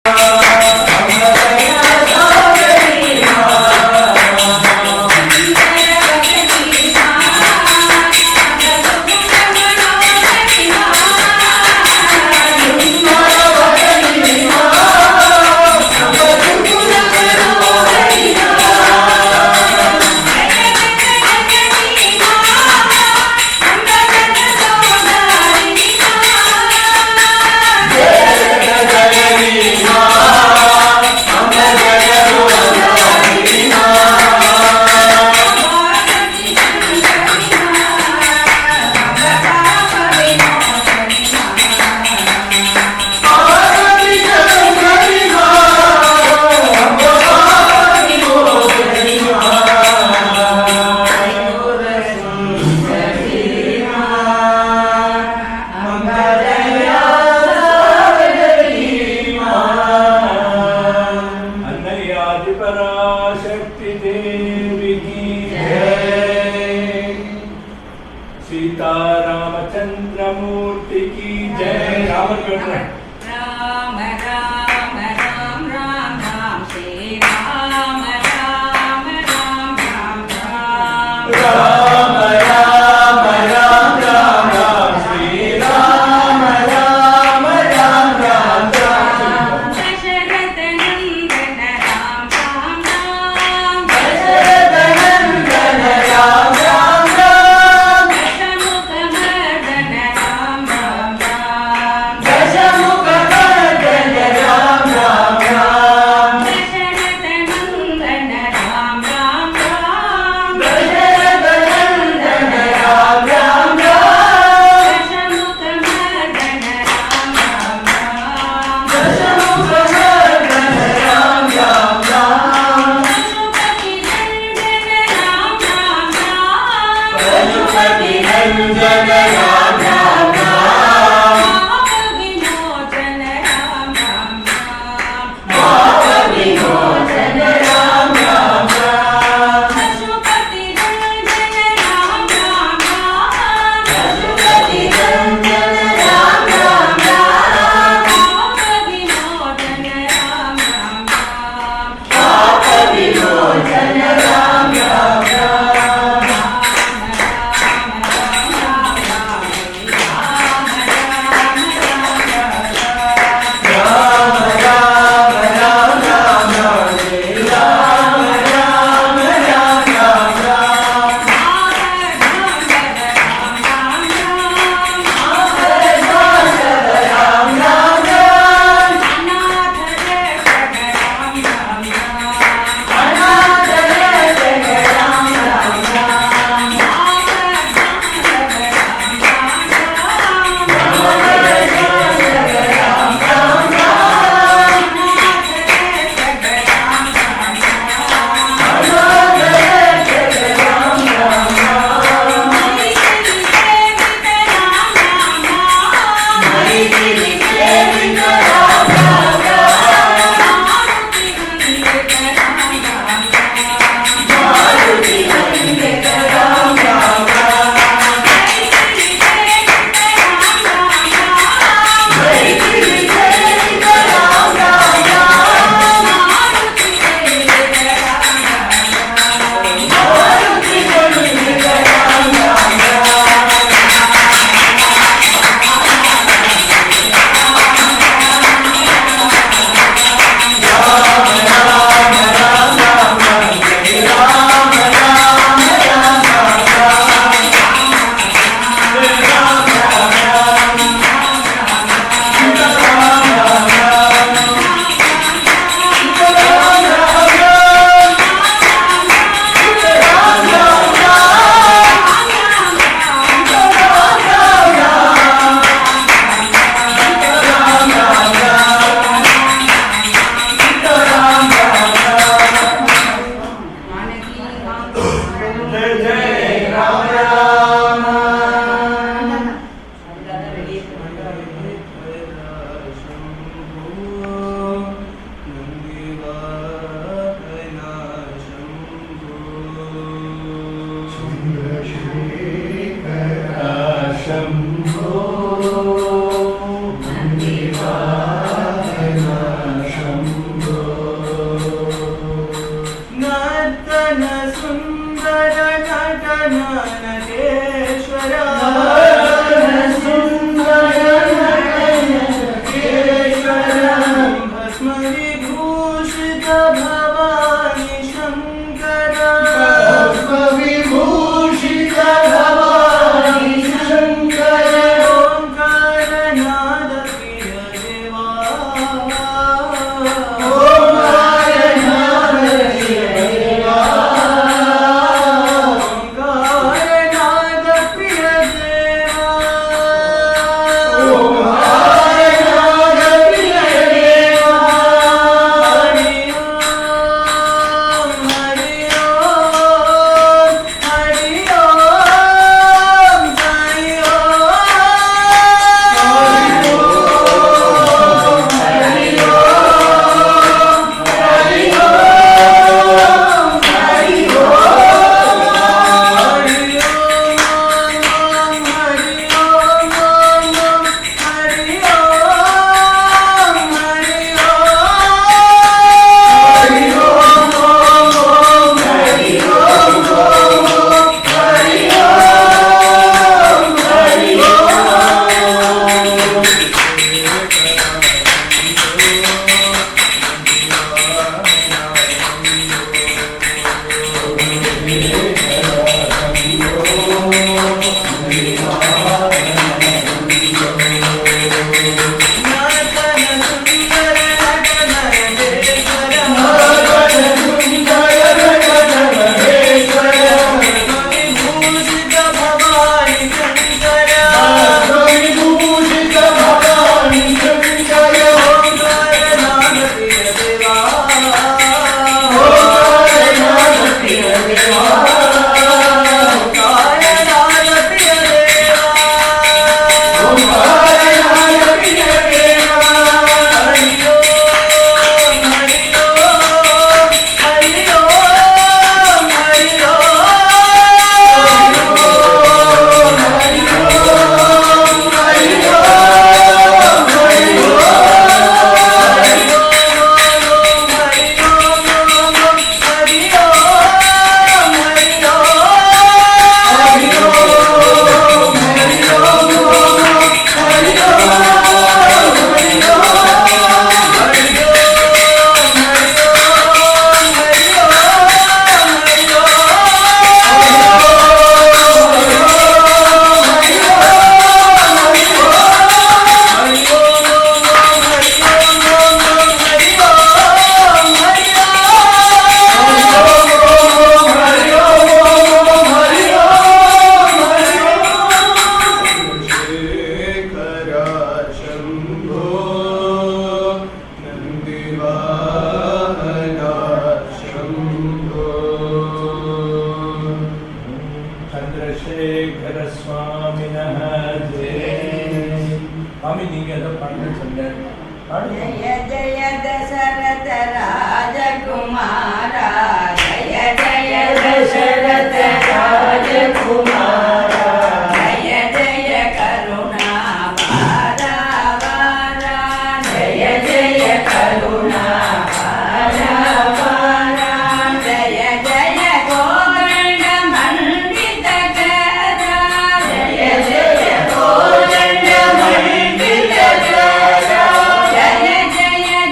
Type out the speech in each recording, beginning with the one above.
Jai Jai Jai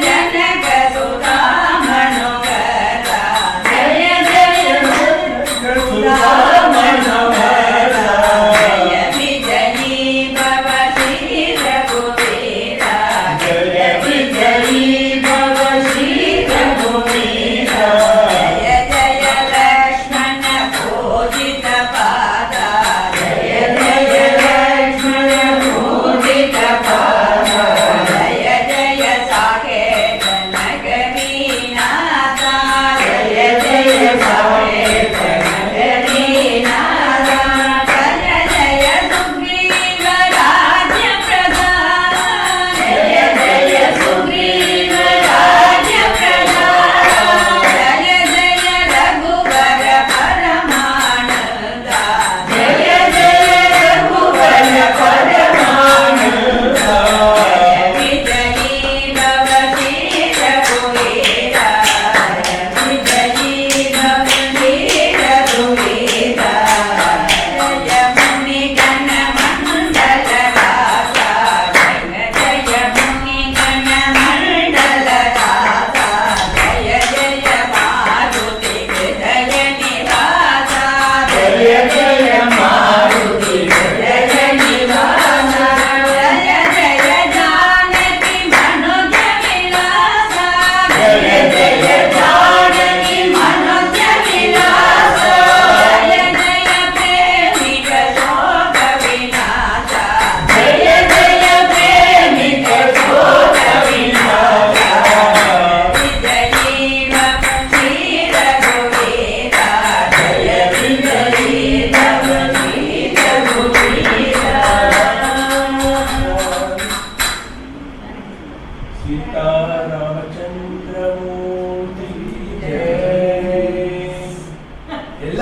जनक सुधा मनोहर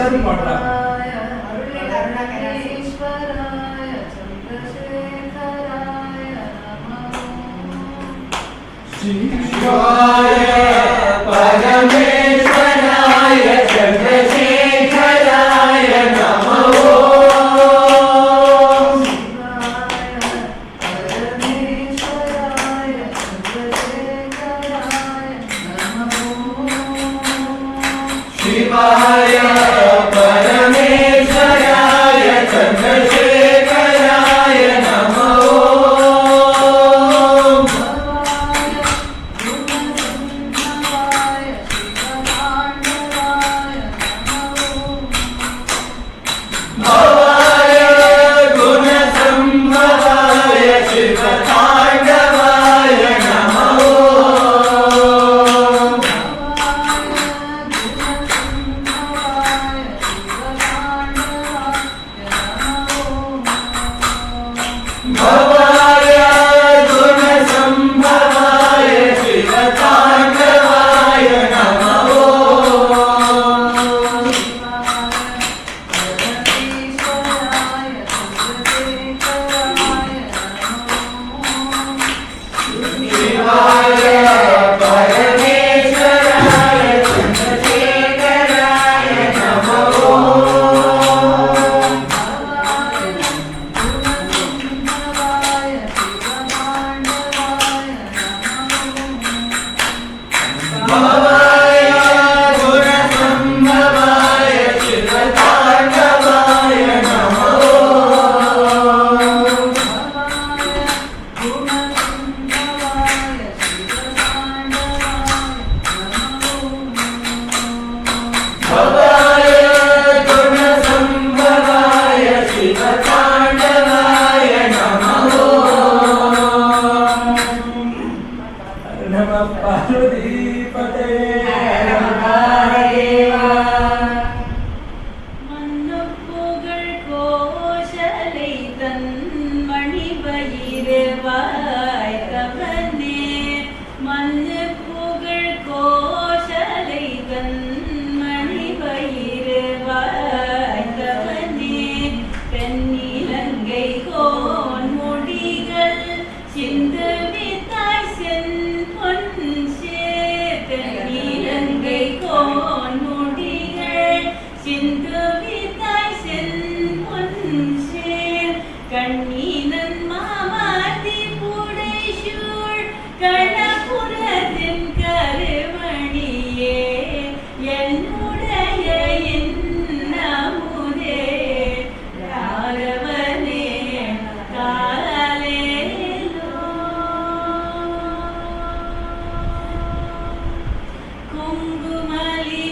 எல்லாரும் பாடலாம். சிவாய பரமேஸ்வராய சந்திரசேகராய நமோ. சிவாய பரமேஸ்வராய சந்திரசேகராய நமோ. பவாய குணசம்பவாய சிவதாண்டவாய நமோ. பவாய குணசம்பவாய சிவதாண்டவாய நமோ. சிவாய பரமேஸ்வராய சந்திரசேகராய நமோ. பவாய குணசம்பவாய சிவதாண்டவாய நமோ. பவாய குணசம்பவாய சிவதாண்டவாய நமோ. நம பார்வதிபதே. மன்னுப்புகழ் கோஷலை தன் மணிபயிரவாய் தவனே. மன்னுப்புகழ் கோஷலை தன் மணிபயிரவாய் தவனே. தென்னிலங்கை கோன் முடிகள் சிந்து வித்தாய் செம்பொன் சேர். தென்னிலங்கை கோன் முடிகள் சிந்து வித்தாய் செம்பொன் சேர். கண்ணீனன் மாமாதி புடைசூழ் கணபுரத்தின் கருமணியே. என்னுடைய இன்னமுதே ராகவனே காலேலோ. குங்குமலி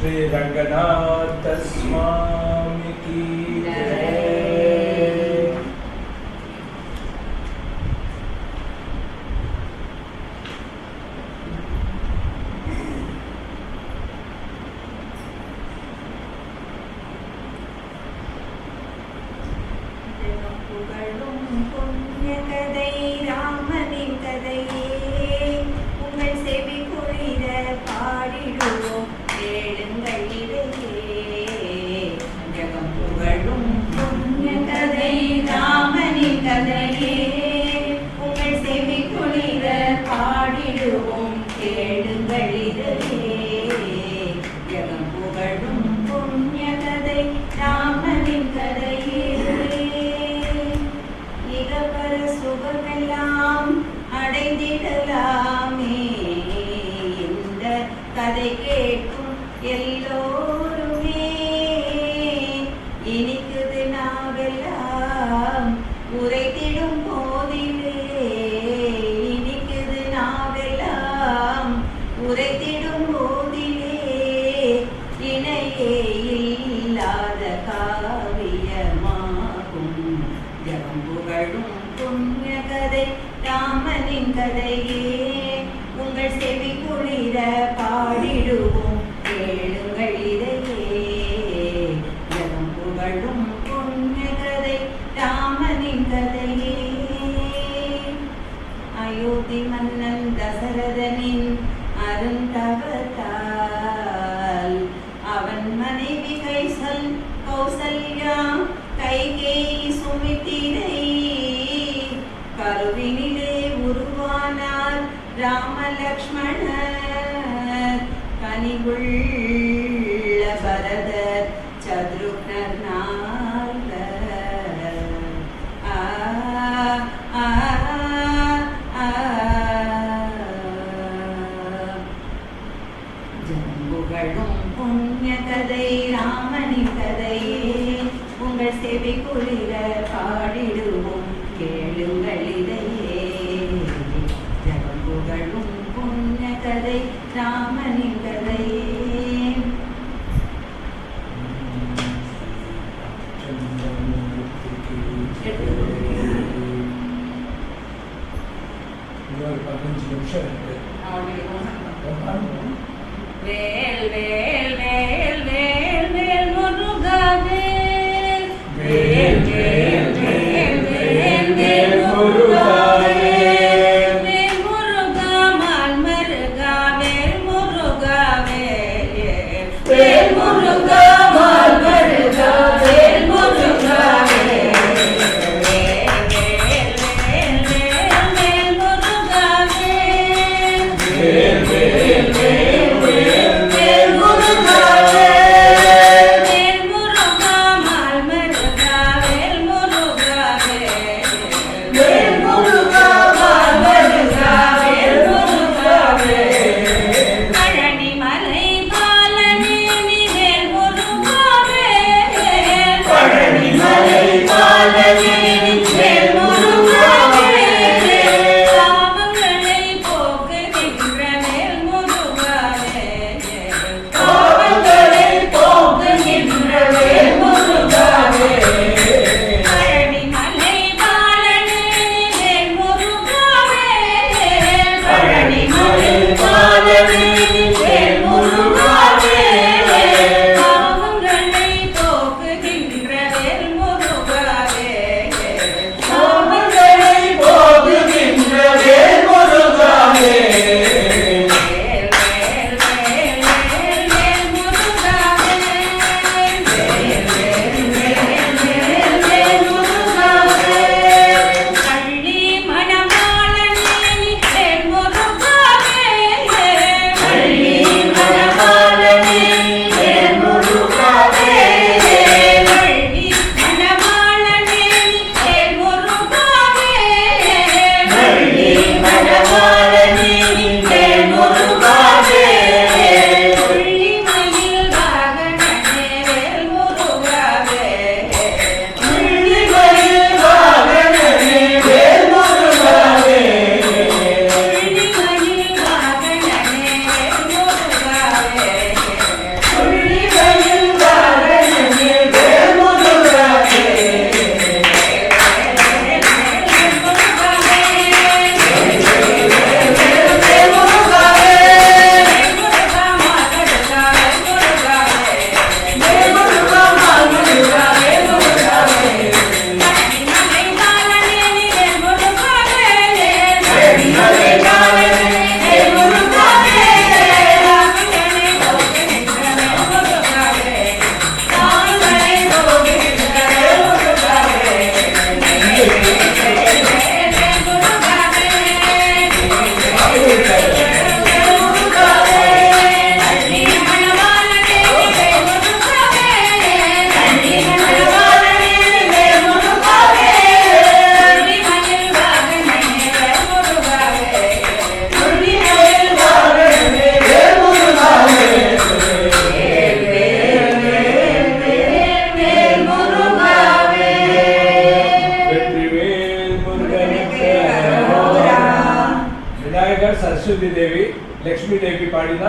श्री रंगनाथ स्वामी की जय। ராமனின் கதையே உங்கள் செவி குளிர பாடிடுவோம் கேளுங்கள் இதையே. ஜகம் புகழும் புண்ணிய கதை ராமனின் கதையே உங்கள் செவி குளிர பாடிடுவோம் கேளுங்கள் இதையே. ஜகம் புகழும் புண்ணிய கதை ராமனின் கதையே. இகபர சுகமெல்லாம் அடைந்திடலாமே இந்த கதை கேட்கும் எல்லோருமே. இனிக்குது நாவெல்லாம் உரைத்திடும் போதிலே, இனிக்குது நாவெல்லாம் உரைத்திடும் போதிலே இணையே இல்லாத காவியமாகும். ஜகம் புகழும் புண்ணிய கதை ராமனின் கதையே உங்கள் செவி குளிர பாடிடுவோம் கேளுங்கள் இதையே. ஜகம் புகழும் புண்ணிய கதை ராமனின் கதையே. அயோத்தி மன்னன் தசரதனின் அருந்தவத்தால் அவன் மனைவி கௌசல்யா கைகேயி சுமித்திரை கருவினிலே உருவானார் ராமலக்ஷ்மணர். கனிவுள்ள பரதர் சத்ருக்னர் ஜம்புகளும் புண்ணிய கதை ராமனின் கதையே உங்கள் செவி குளிர பாடிடுவோம் கேளுங்கள் இதையே. ஜகம்புகளும் புண்ணிய கதை ராமனின் கதையே. இன்னொரு 15 நிமிஷம் இருக்கு. வேல் வேல் வேல் வேல் வேல் முருகாவே வேல் வேல் வேல் வேல் வேல் முருகாவே வேல் முருகா மால் மருகா வேல் முருகாவே வேல் முருகா மால் மருகா வேல் முருகாவே வேல் வேல் வேல் வேல் வேல் முருகாவே வேல் வேல் வேல் வேல்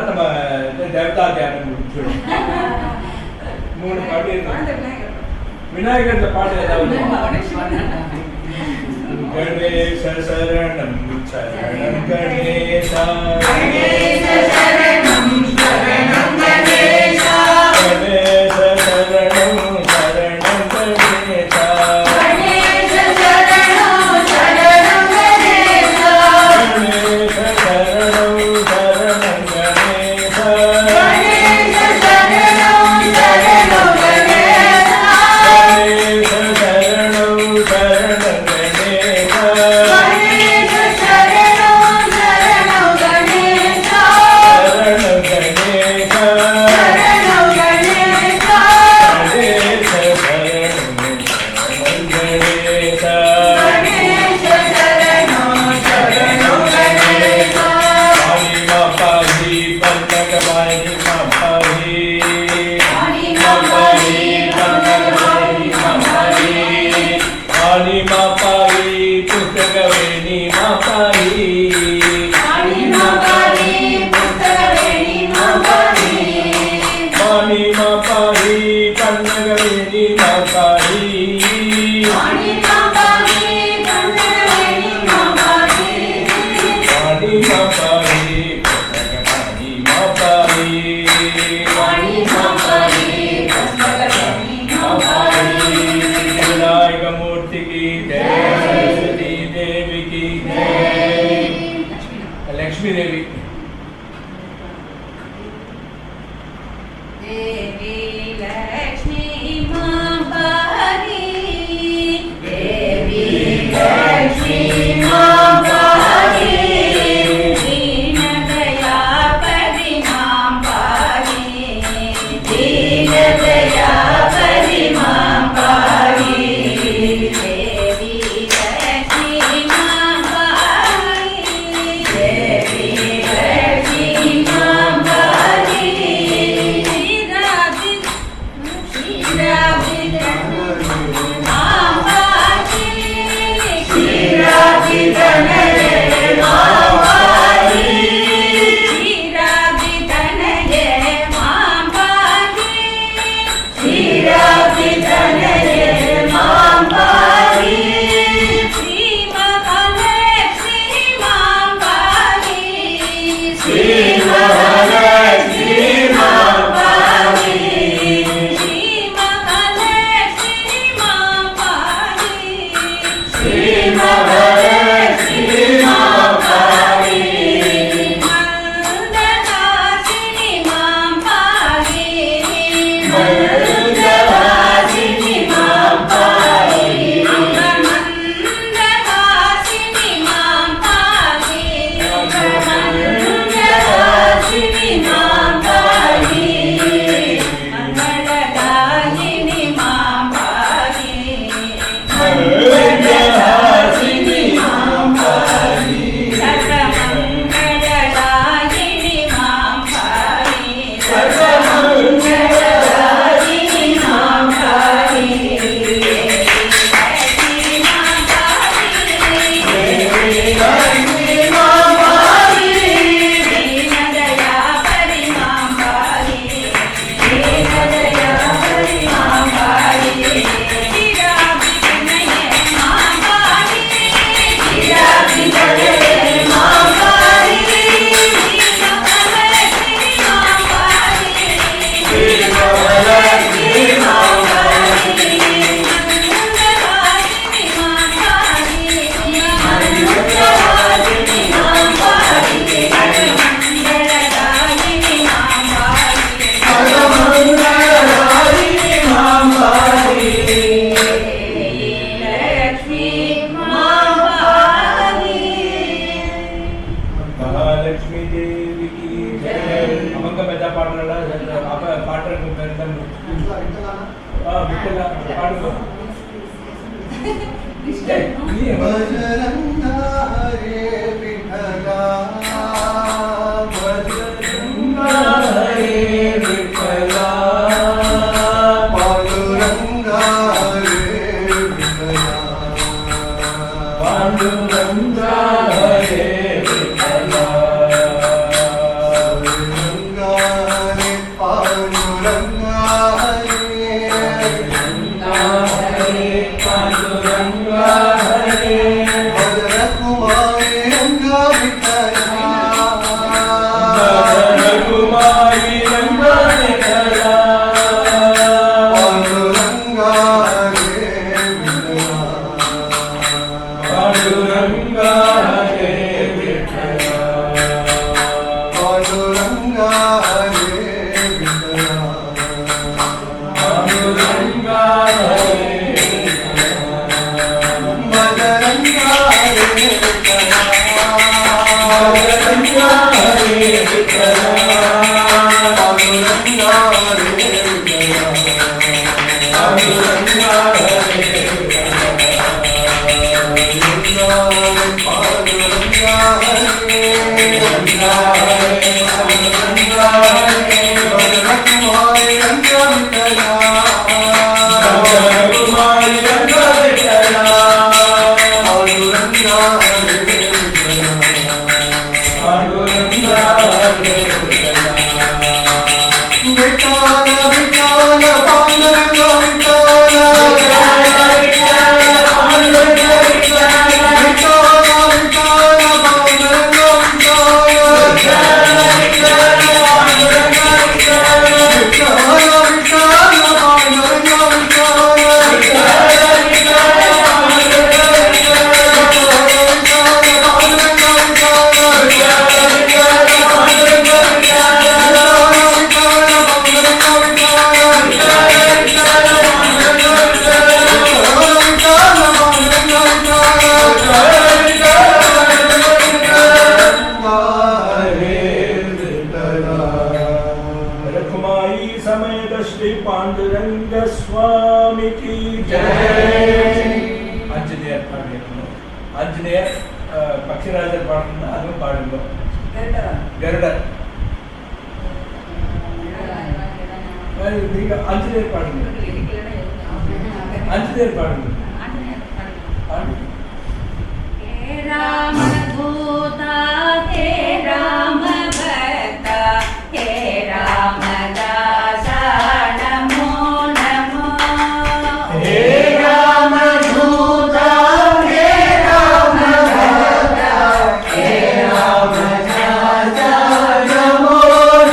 நம்ம தேவதா தியானம் முடிச்சிடும். 3 பாட்டு இருக்கு. விநாயகர்ல பாட்டு ஏதாவது கணேச சரணம் சரணம் கணேசா கணேச சரணம் சரணம் கணேசா கணேச சரணம் சரணம் கணேசா கணேச சரணம் சரணம் கணேசா கணேச சரணம் சரணம் கணேசா கணேச சரணம் சரணம் கணேசா கணேச சரணம் சரணம் मूर्ति की जय, सरस्वती देवी की जय, लक्ष्मी देवी देवी लक्ष्मी मां पारी, देवी लक्ष्मी मां पारी, दीन दया परि मां पारी, दीन दया परि मां पारी, देवी लक्ष्मी मां पारी, देवी लक्ष्मी मां पारी, बजरंगा हरे विठला बजरंगा हरे विठला पांडुरंगा हरे विठला पांडुरंगा हरे विठला पांडुरंग स्वामी की जय आंजनेयर पाडணும் आंजनेयर பக்ஷிராஜர் பாடணும்னா அதுவும் பாடுங்க கருடர் நீங்க ஆஞ்சநேயர் பாடுங்க ஆஞ்சநேயர் பாடுங்க हे राम दूता हे राम भक्ता हे राम दासा नमो नमो हे राम दूता हे राम भक्ता हे राम दासा नमो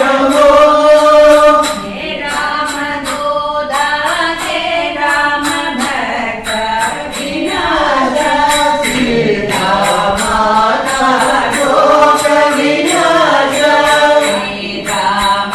नमो हे राम दूता हे राम भक्ता विनाशा माता लोक विनाश हे राम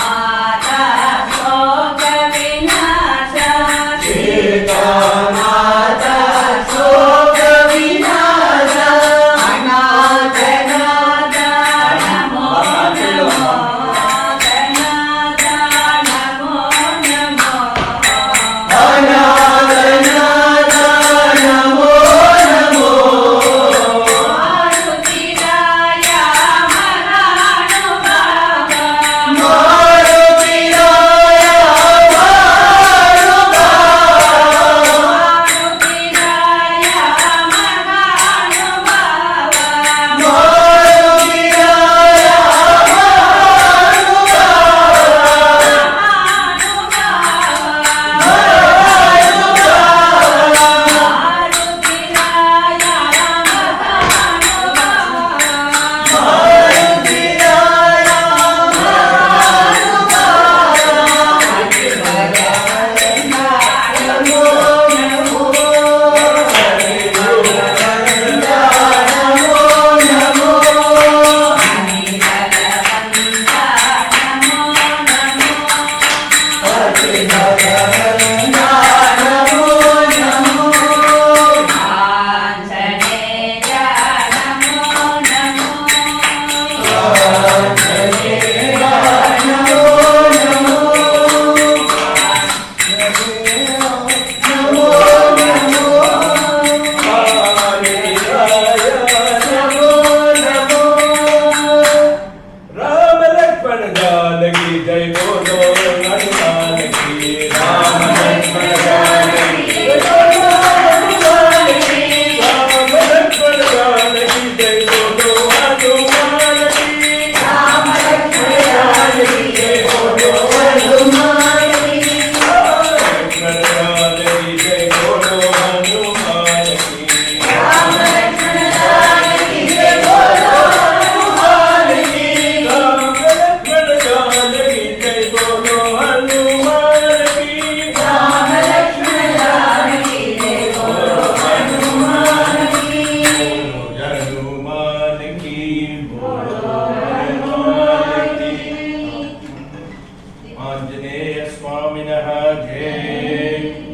आंजनेय स्वामिनः जय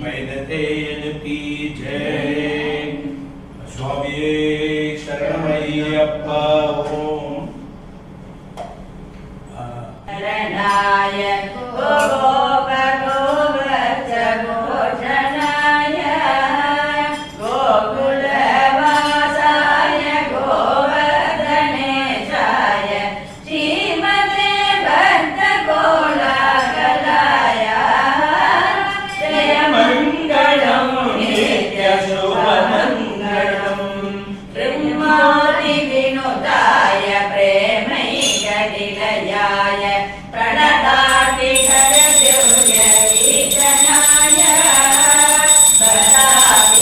वैनतेय की जय स्वामिये शरणमय्यप्पा ओम शरणाय गोपगोवत्स भूषणाय गोकुलवासाय गोवर्धनेशाय श्रीमते भक्तकोलाकलाय जय मङ्गलं नित्यशुभमङ्गलं ब्रह्मादिविनुताय प्रेमैकनिलयाय प्रणतादिशरदिव्यवीक्षणाय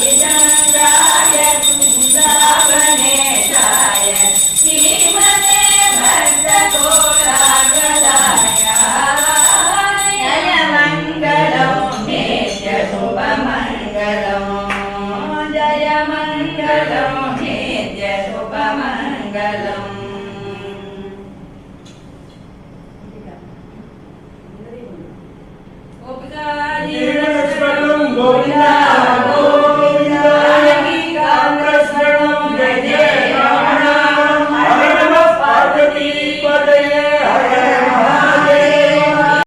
प्रतापिचन्द्राय कुन्दावनेशाय श्रीमते भक्तकोलाकलाय जय मङ्गलं नित्यशुभमङ्गलं जय मङ्गलं नित्यशुभमङ्गलम्